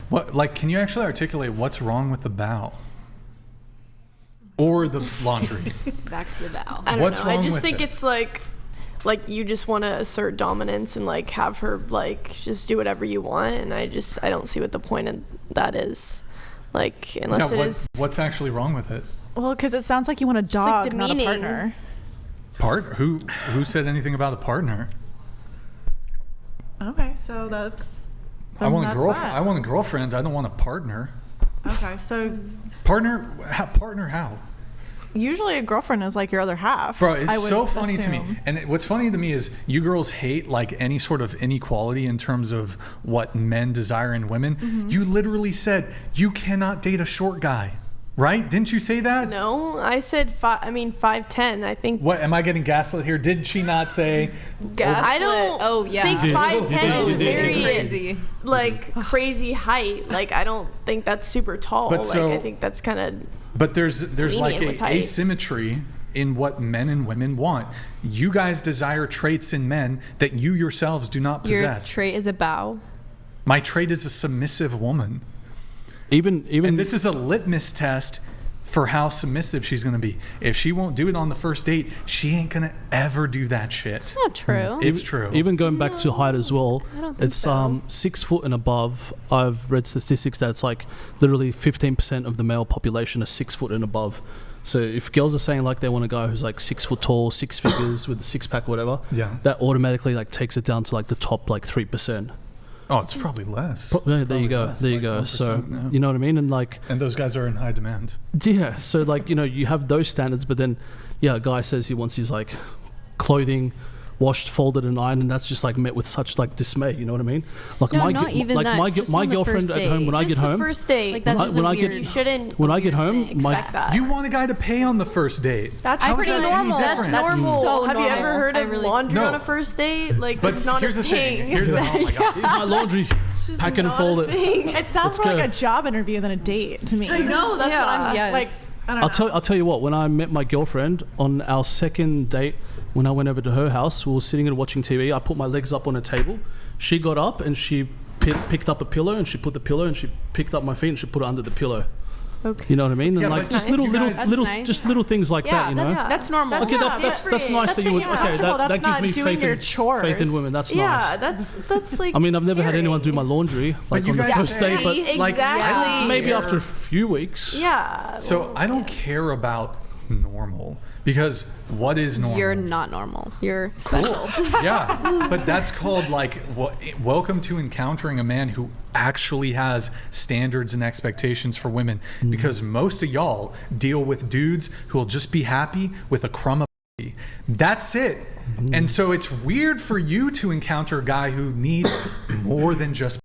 What, like, can you actually articulate what's wrong with the bow? Or the laundry? Back to the bow. I don't What's know. wrong I just with think it? it's like you just want to assert dominance and like have her like just do whatever you want, and I don't see what the point of that is. Like, unless it is. What's actually wrong with it? Well, because it sounds like you want a dog, like not a demeaning. partner. Who said anything about a partner? Okay, so that's. I want a that's girlfriend. that. I want a girlfriend. I don't want a partner. Okay, so Partner how? usually a girlfriend is like your other half. Bro, I it's would so funny to me. assume. And what's funny to me is you girls hate like any sort of inequality in terms of what men desire in women. Mm-hmm. You literally said you cannot date a short guy, right? Didn't you say that? No, I said 5'10". I think. What, am I getting gaslit here? Did she not say? I don't. Oh, yeah. think You did. 5'10" You is did. very Crazy. like crazy height. Like, I don't think that's super tall. But like, so- I think that's kind of. But there's like Lenient with a height. asymmetry in what men and women want. You guys desire traits in men that you yourselves do not Your possess. trait is a bow. My trait is a submissive woman. Even And this is a litmus test for how submissive she's going to be. If she won't do it on the first date, she ain't going to ever do that shit. It's not true. It's true. Even going back to height as well, I don't think it's so. 6 foot and above. I've read statistics that it's like literally 15% of the male population are 6 foot and above. So if girls are saying like they want a guy who's like 6 foot tall, six figures with a six pack, or whatever, Yeah. that automatically like takes it down to like the top like 3%. Oh, it's probably less. Yeah, there Probably you go. less, There you like go. 1%, So yeah. you know what I mean? And like, And those guys are in high demand. yeah. So like, you know, you have those standards, but then, yeah, a guy says he wants his like clothing washed, folded, and ironed, and that's just like met with such like dismay. You know what I mean? Like No, not even like that. my It's just my on the girlfriend first at home when date. I get Just the home. first date. Like, that's When just I- a when I weird. get- You shouldn't. when I get home, expect that. You want a guy to pay on the first date. That's How is pretty that any normal. That's different? normal. so Have you normal. ever heard I of really- laundry No. on a first date? Like, But it's not here's a the thing. thing. Here's the oh my god. Here's my laundry. Just Pack it and not fold a it. thing. It sounds Let's more like go. a job interview than a date to me. I know. That's what I'm. Yes. Like, I don't know. I'll tell you what. When I met my girlfriend on our second date, when I went over to her house, we were sitting and watching TV. I put my legs up on a table. She got up and she picked up a pillow and she put the pillow and she picked up my feet and she put it under the pillow. Okay. You know what I mean? And Yeah, like but just you little guys- little That's nice. just little things like Yeah, that. You know? that's normal. Okay, Yeah, that's different. nice That's that you would. taking Okay, actionable. that That's gives not me doing faith your in chores. women. That's Yeah, nice. that's like. I mean, I've never had anyone do caring. my laundry like you on the guys first say- date, but Exactly. Yeah. maybe after a few weeks. Yeah. So I don't care about normal because what is normal? You're not normal. You're special. Yeah, but that's called like welcome to encountering a man who actually has standards and expectations for women. Because most of y'all deal with dudes who will just be happy with a crumb of pussy. That's it. And so it's weird for you to encounter a guy who needs more than just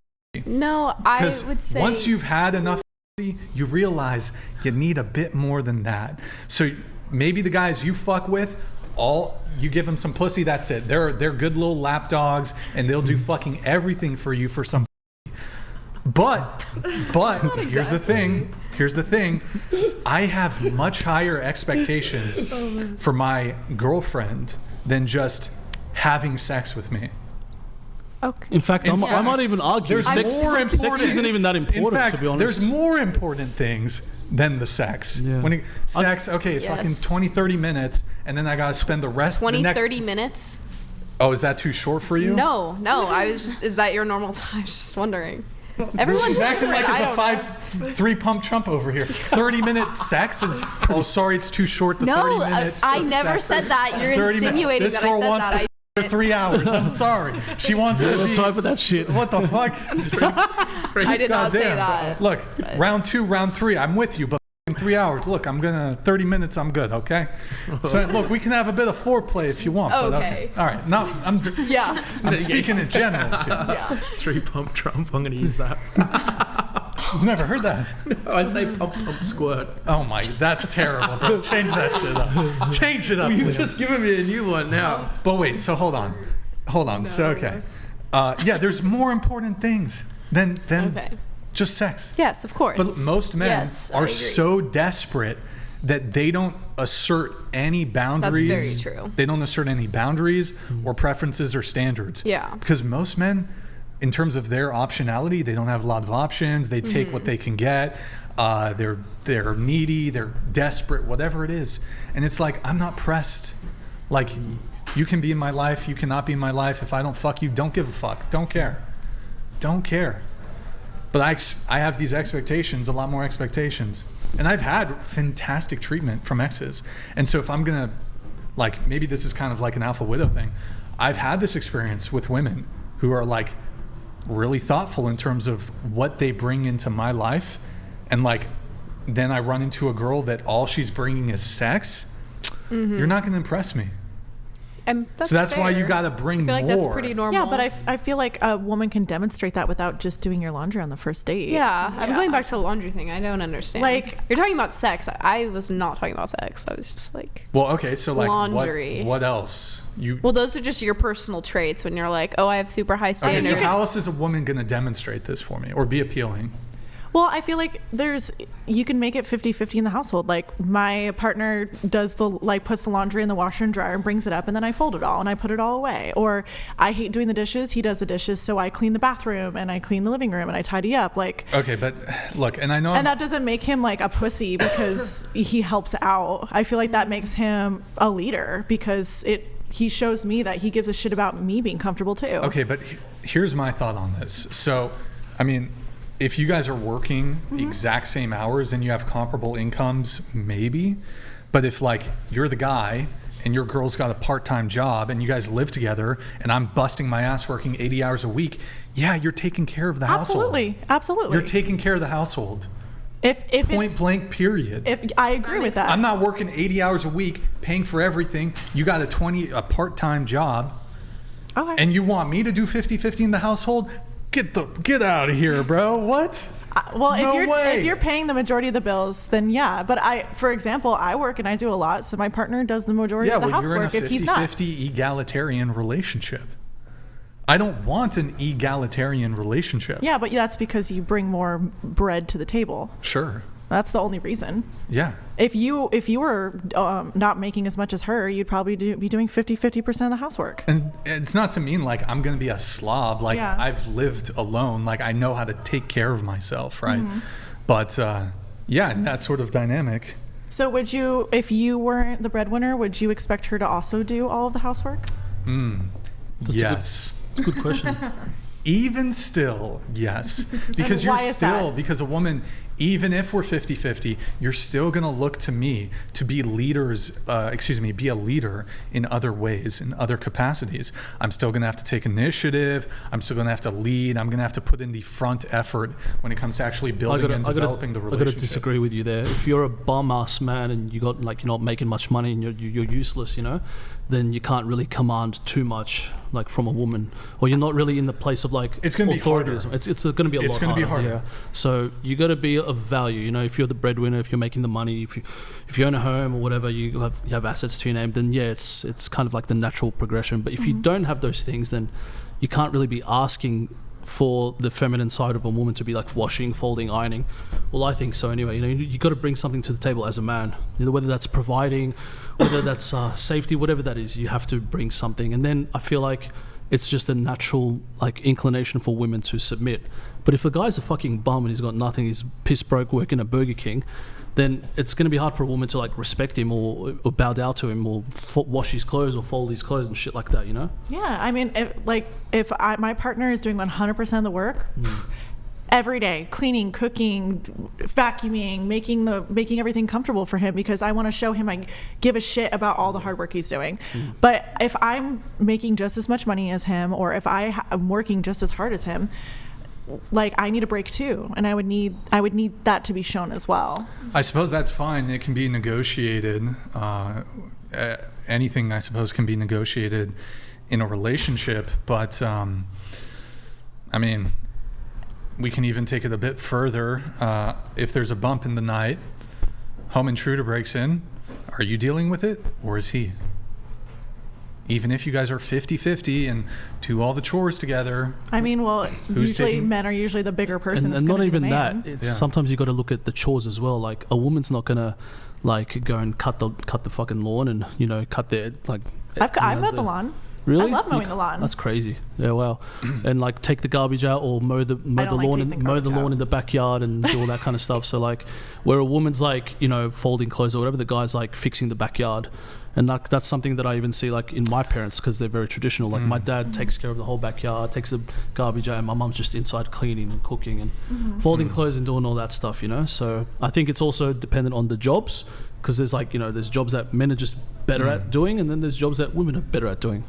No, I because would say once you've had enough pussy, you realize you need a bit more than that. So maybe the guys you fuck with, you give them some pussy, that's it. They're good little lap dogs and they'll do fucking everything for you for some pussy. But here's the thing. I have much higher expectations for my girlfriend than just having sex with me. okay. In fact, I might even argue There's sex isn't even that important, In fact, to be honest. there's more important things than the sex. Yeah. Sex, okay, Yes. fucking 20, 30 minutes, and then I gotta spend the rest 20, the next 30 minutes? Oh, is that too short for you? No. I was just, is that your normal time? I was just wondering. Everyone's She's acting like different. it's a 3 pump chump over here. 30-minute sex is, oh, sorry, it's too short, the No, 30 minutes. I of never sex. said that. You're 30 minutes. insinuating This that girl I said wants that. to for 3 hours. I'm sorry. She wants to no be. time for that shit. What the fuck? I did not say Goddamn. that. Look, round 2, round 3, I'm with you, but in 3 hours. Look, 30 minutes, I'm good, okay? So, look, we can have a bit of foreplay if you want. But Okay. All right. Yeah. I'm speaking in general here. Yeah. 3 pump Trump. I'm going to use that. I've never heard that. I say pump squirt. Oh my, that's terrible, bro. Change that shit up. Change it up. You've please. just given me a new one now. But wait, so hold on. So, okay. Yeah, there's more important things than Okay. just sex. Yes, of course. But most men Yes, I are agree. so desperate that they don't assert any boundaries. very true. They don't assert any boundaries or preferences or standards. Yeah. Because most men, in terms of their optionality, they don't have a lot of options. They take what they can get. They're needy, they're desperate, whatever it is. And it's like, I'm not pressed. Like, you can be in my life, you cannot be in my life. If I don't fuck you, don't give a fuck. Don't care. But I have these expectations, a lot more expectations. And I've had fantastic treatment from exes. And so if I'm gonna, like, maybe this is kind of like an alpha widow thing. I've had this experience with women who are like really thoughtful in terms of what they bring into my life. And like, then I run into a girl that all she's bringing is sex. You're not gonna impress me. And So that's why you fair. gotta bring I feel like more. that's pretty normal. Yeah, but I feel like a woman can demonstrate that without just doing your laundry on the first date. Yeah, I'm going back to the laundry thing. I don't understand. Like- you're talking about sex. I was not talking about sex. I was just like, Well, okay, so like Laundry. what else? well, those are just your personal traits when you're like, oh, I have super high Okay, standards. so how else is a woman gonna demonstrate this for me or be appealing? Well, I feel like you can make it 50-50 in the household. Like, my partner puts the laundry in the washer and dryer and brings it up, and then I fold it all and I put it all away. Or I hate doing the dishes, he does the dishes, so I clean the bathroom and I clean the living room and I tidy up. Like, Okay, but look, and I know and that doesn't make him like a pussy because he helps out. I feel like that makes him a leader because he shows me that he gives a shit about me being comfortable too. Okay, but here's my thought on this. So, I mean, if you guys are working exact same hours and you have comparable incomes, maybe. But if like you're the guy and your girl's got a part-time job and you guys live together and I'm busting my ass working 80 hours a week, yeah, you're taking care of the household. Absolutely. You're taking care of the household. If Point it's, blank, period. if I agree with that. I'm not working 80 hours a week, paying for everything. You got a part-time job. Okay. And you want me to do 50-50 in the household? Get out of here, bro. What? Well, No way. if you're paying the majority of the bills, then yeah. But for example, I work and I do a lot, so my partner does the majority Yeah, of the well, you're in a housework if he's not. 50-50 egalitarian relationship. I don't want an egalitarian relationship. Yeah, but that's because you bring more bread to the table. Sure. That's the only reason. Yeah. If you were not making as much as her, you'd probably be doing 50% of the housework. And it's not to mean like I'm going to be a slob. Like Yeah. I've lived alone. Like I know how to take care of myself, right? But yeah, that sort of dynamic. So would you, if you weren't the breadwinner, would you expect her to also do all of the housework? Yes. It's a good question. Even still, yes. Because why you're is still, that? because a woman, even if we're 50-50, you're still going to look to me to be be a leader in other ways, in other capacities. I'm still going to have to take initiative. I'm still going to have to lead. I'm going to have to put in the front effort when it comes to actually building and developing the I relationship. got to disagree with you there. If you're a bum ass man and you're not making much money and you're useless, then you can't really command too much like from a woman, or you're not really in the place of like It's going to be harder. authoritism. It's going to be a lot gonna be harder. harder. Yeah. So you got to be of value. If you're the breadwinner, if you're making the money, if you own a home or whatever, you have assets to your name, then yeah, it's kind of like the natural progression. But if you don't have those things, then you can't really be asking for the feminine side of a woman to be like washing, folding, ironing. Well, I think so anyway. You got to bring something to the table as a man. Whether that's providing, whether that's safety, whatever that is, you have to bring something. And then I feel like it's just a natural like inclination for women to submit. But if a guy's a fucking bum and he's got nothing, he's piss broke working at Burger King, then it's going to be hard for a woman to like respect him or bow down to him or wash his clothes or fold his clothes and shit like that, Yeah, I mean, if my partner is doing 100% of the work every day, cleaning, cooking, vacuuming, making everything comfortable for him, because I want to show him I give a shit about all the hard work he's doing. But if I'm making just as much money as him, or if I'm working just as hard as him, like I need a break too, and I would need that to be shown as well. I suppose that's fine. It can be negotiated. Anything, I suppose, can be negotiated in a relationship. But I mean, we can even take it a bit further. If there's a bump in the night, home intruder breaks in, are you dealing with it, or is he? Even if you guys are 50-50 and do all the chores together. I mean, well, usually men are usually the bigger person. And that's not gonna be the even man. that. It's sometimes you got to look at the chores as well. Like a woman's not gonna like go and cut the fucking lawn and cut their like. I've mowed the lawn. Really? I love mowing the lawn. That's crazy. Yeah, wow. And like take the garbage out or mow the don't like lawn taking the mow the garbage lawn out. in the backyard and do all that kind of stuff. So like, where a woman's like, you know, folding clothes or whatever, the guy's like fixing the backyard. And like that's something that I even see like in my parents because they're very traditional. Like my dad takes care of the whole backyard, takes the garbage out, and my mum's just inside cleaning and cooking and folding clothes and doing all that stuff, you know. So I think it's also dependent on the jobs because there's like, you know, there's jobs that men are just better at doing, and then there's jobs that women are better at doing.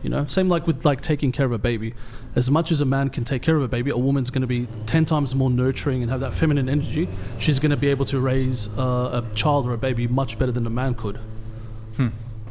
You know, same like with like taking care of a baby. As much as a man can take care of a baby, a woman's going to be 10 times more nurturing and have that feminine energy. She's going to be able to raise a child or a baby much better than a man could.